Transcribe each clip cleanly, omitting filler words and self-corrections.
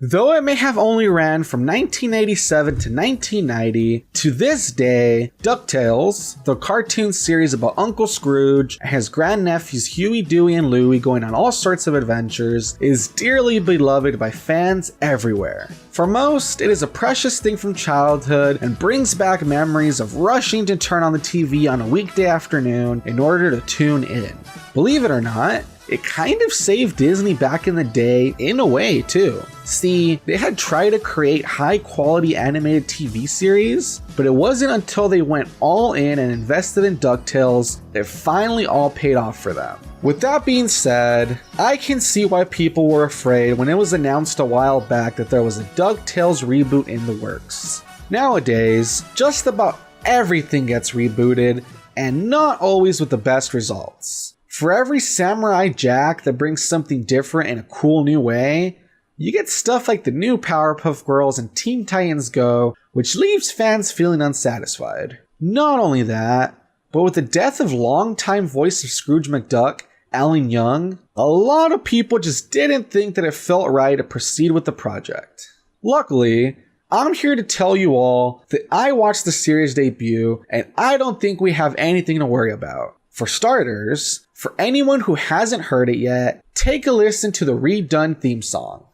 Though it may have only ran from 1987 to 1990, to this day, DuckTales, the cartoon series about Uncle Scrooge and his grandnephews Huey, Dewey, and Louie going on all sorts of adventures, is dearly beloved by fans everywhere. For most, it is a precious thing from childhood and brings back memories of rushing to turn on the TV on a weekday afternoon in order to tune in. Believe it or not, it kind of saved Disney back in the day in a way too. See, they had tried to create high quality animated TV series, but it wasn't until they went all in and invested in DuckTales that it finally all paid off for them. With that being said, I can see why people were afraid when it was announced a while back that there was a DuckTales reboot in the works. Nowadays, just about everything gets rebooted, and not always with the best results. For every Samurai Jack that brings something different in a cool new way, you get stuff like the new Powerpuff Girls and Teen Titans Go, which leaves fans feeling unsatisfied. Not only that, but with the death of longtime voice of Scrooge McDuck, Alan Young, a lot of people just didn't think that it felt right to proceed with the project. Luckily, I'm here to tell you all that I watched the series debut and I don't think we have anything to worry about. For starters, for anyone who hasn't heard it yet, take a listen to the redone theme song.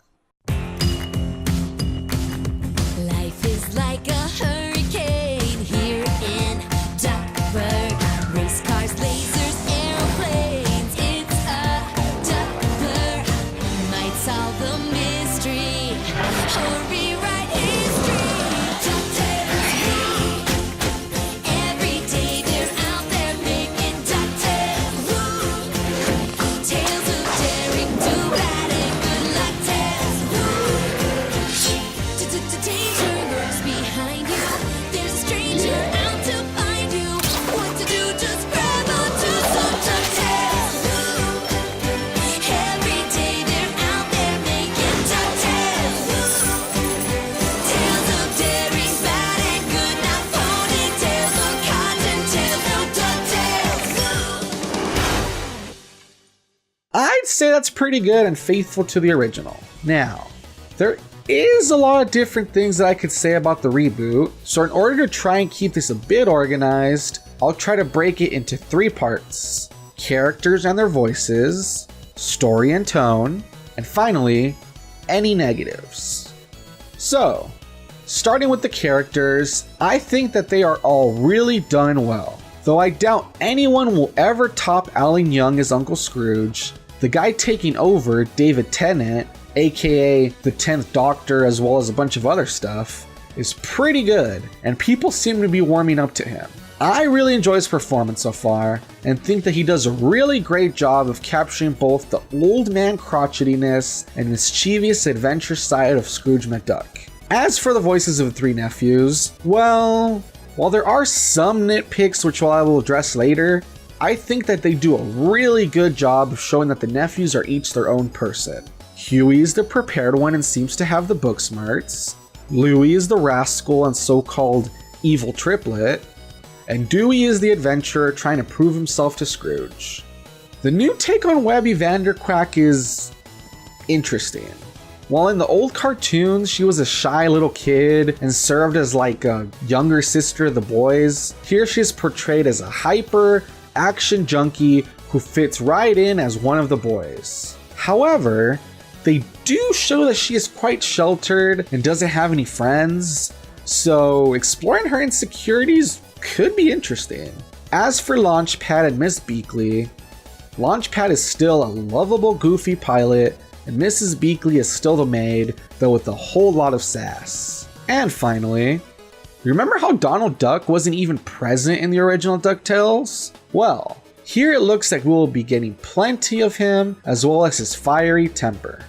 Life is like a hurricane here in Duckburg. Race cars, lasers, airplanes. It's a Duckburg. Might solve the mystery or rewrite history. DuckTales. Every day they're out there making DuckTales. Tales of daring, do bad and good luck tales. Danger lurks behind you. There's a stranger out to find you. What to do? Just grab onto some DuckTales. Every day they're out there making DuckTales. Tales of daring, bad and good, not ponytails or cottontails, no DuckTales. I'd say that's pretty good and faithful to the original. Now, there is a lot of different things that I could say about the reboot, so in order to try and keep this a bit organized, I'll try to break it into 3 parts: characters and their voices, story and tone, and finally, any negatives. So, starting with the characters, I think that they are all really done well. Though I doubt anyone will ever top Alan Young as Uncle Scrooge, the guy taking over, David Tennant, aka the 10th Doctor, as well as a bunch of other stuff, is pretty good, and people seem to be warming up to him. I really enjoy his performance so far, and think that he does a really great job of capturing both the old man crotchetiness and mischievous adventure side of Scrooge McDuck. As for the voices of the 3 nephews, well, while there are some nitpicks which I will address later, I think that they do a really good job of showing that the nephews are each their own person. Huey is the prepared one and seems to have the book smarts, Louie is the rascal and so-called evil triplet, and Dewey is the adventurer trying to prove himself to Scrooge. The new take on Webby Vanderquack is interesting. While in the old cartoons she was a shy little kid and served as like a younger sister of the boys, here she is portrayed as a hyper action junkie who fits right in as one of the boys. However, they do show that she is quite sheltered and doesn't have any friends, so exploring her insecurities could be interesting. As for Launchpad and Miss Beakley, Launchpad is still a lovable, goofy pilot, and Mrs. Beakley is still the maid, though with a whole lot of sass. And finally, remember how Donald Duck wasn't even present in the original DuckTales? Well, here it looks like we will be getting plenty of him, as well as his fiery temper.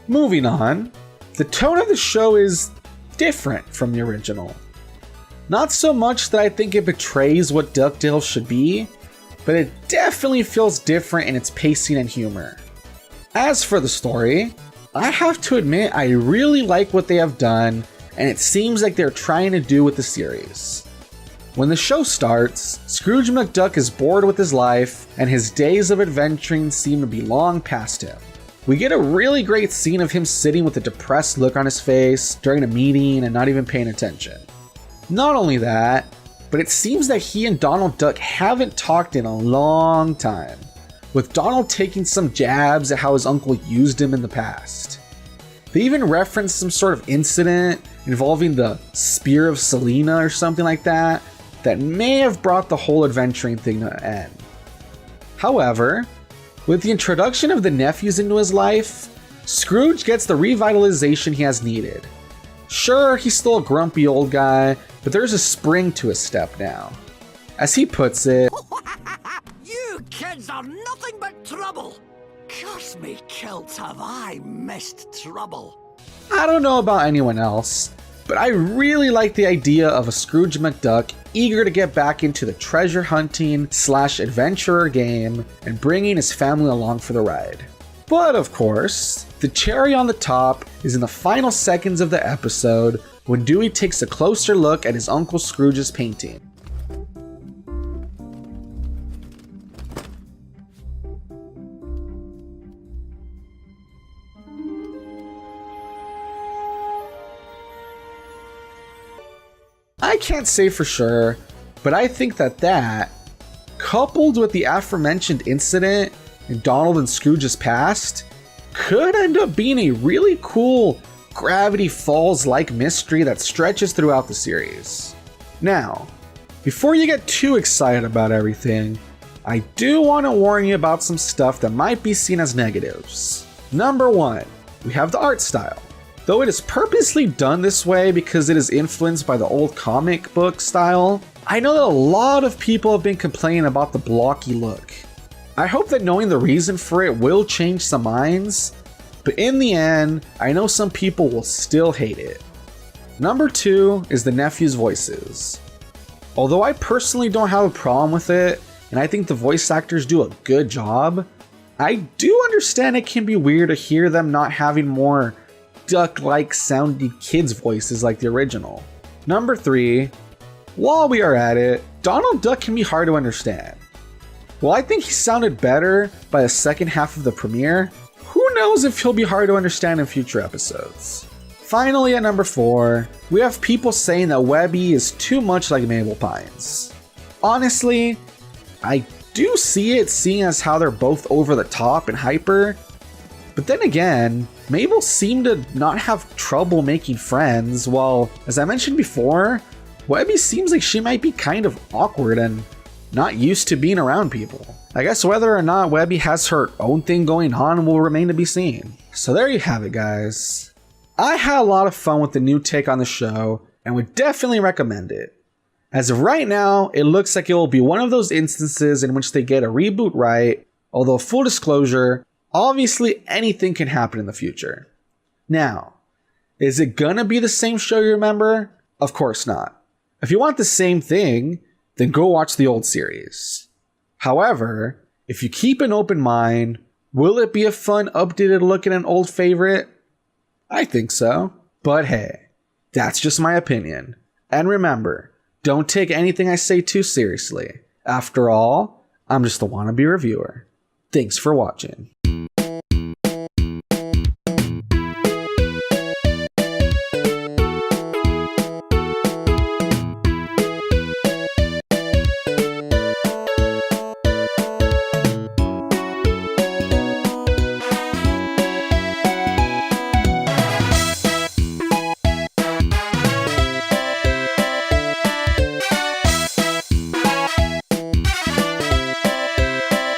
Moving on, the tone of the show is different from the original. Not so much that I think it betrays what DuckTales should be, but it definitely feels different in its pacing and humor. As for the story, I have to admit I really like what they have done, and it seems like they're trying to do with the series. When the show starts, Scrooge McDuck is bored with his life, and his days of adventuring seem to be long past him. We get a really great scene of him sitting with a depressed look on his face during a meeting and not even paying attention. Not only that, but it seems that he and Donald Duck haven't talked in a long time, with Donald taking some jabs at how his uncle used him in the past. They even reference some sort of incident involving the Spear of Selena or something like that may have brought the whole adventuring thing to an end. However, with the introduction of the nephews into his life, Scrooge gets the revitalization he has needed. Sure, he's still a grumpy old guy, but there's a spring to his step now. As he puts it, You kids are nothing but trouble! Curse me kilts, have I missed trouble? I don't know about anyone else, but I really like the idea of a Scrooge McDuck eager to get back into the treasure hunting / adventurer game and bringing his family along for the ride. But of course, the cherry on the top is in the final seconds of the episode when Dewey takes a closer look at his Uncle Scrooge's painting. I can't say for sure, but I think that, coupled with the aforementioned incident in Donald and Scrooge's past, could end up being a really cool Gravity Falls-like mystery that stretches throughout the series. Now, before you get too excited about everything, I do want to warn you about some stuff that might be seen as negatives. Number 1, we have the art style. Though it is purposely done this way because it is influenced by the old comic book style, I know that a lot of people have been complaining about the blocky look. I hope that knowing the reason for it will change some minds, but in the end, I know some people will still hate it. Number 2 is the nephews' voices. Although I personally don't have a problem with it, and I think the voice actors do a good job, I do understand it can be weird to hear them not having more duck-like sounding kids' voices like the original. Number 3, while we are at it, Donald Duck can be hard to understand. While I think he sounded better by the second half of the premiere, who knows if he'll be hard to understand in future episodes. Finally, at number 4, we have people saying that Webby is too much like Mabel Pines. Honestly, I do see it, seeing as how they're both over the top and hyper, but then again, Mabel seemed to not have trouble making friends, while, as I mentioned before, Webby seems like she might be kind of awkward and not used to being around people. I guess whether or not Webby has her own thing going on will remain to be seen. So there you have it, guys. I had a lot of fun with the new take on the show and would definitely recommend it. As of right now, it looks like it will be one of those instances in which they get a reboot right, although full disclosure, obviously anything can happen in the future. Now, is it gonna be the same show you remember? Of course not. If you want the same thing, then go watch the old series. However, if you keep an open mind, will it be a fun updated look at an old favorite? I think so. But hey, that's just my opinion. And remember, don't take anything I say too seriously. After all, I'm just a wannabe reviewer. Thanks for watching.